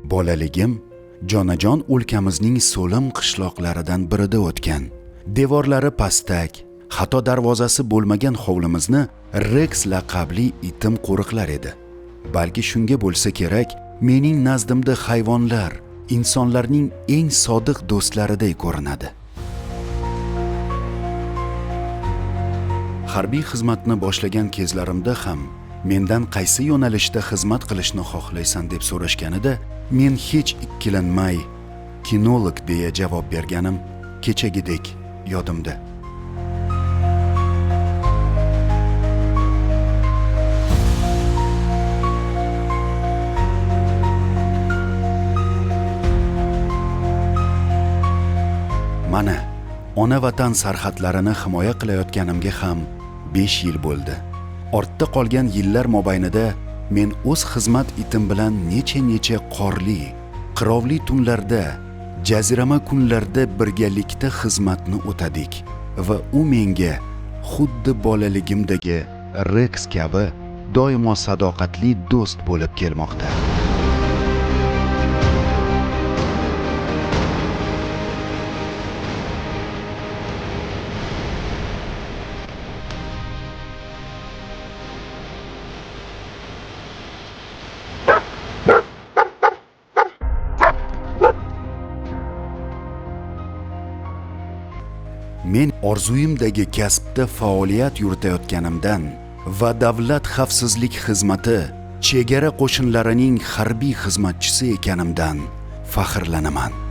Bolaligim jonajon o'lkamizning so'lim qishloqlaridan birida o'tgan. Devorlari pastak, hatto darvozasi bo'lmagan hovlimizni Rex laqabli itim qo'riqlar edi. Balki shunga bo'lsa kerak, mening nazdimda hayvonlar insonlarning eng sodiq do'stlariday ko'rinadi. Harbiy xizmatni boshlagan kezlarimda ham mendan qaysi yo'nalishda xizmat qilishni xohlaysan deb so'rashganida, men hech ikkilanmay kinolog deya javob berganim kechagidek yodimda. Mana, ona vatan sarhadlarini himoya qilayotganimga ham 5 yil bo'ldi. Ortda qolgan yillar mobaynida men o'z xizmat itim bilan necha qorli, qirovli tunlarda, jazirama kunlarda birgalikda xizmatni o'tadik va u menga xuddi bolaligimdagi Rex kabi doimo sadoqatli do'st bo'lib kelmoqda. Men orzuyimdagi kasbda faoliyat yuritayotganimdan va davlat xavfsizlik xizmati chegara qo'shinlarining harbiy xizmatchisi ekanimdan faxrlanaman.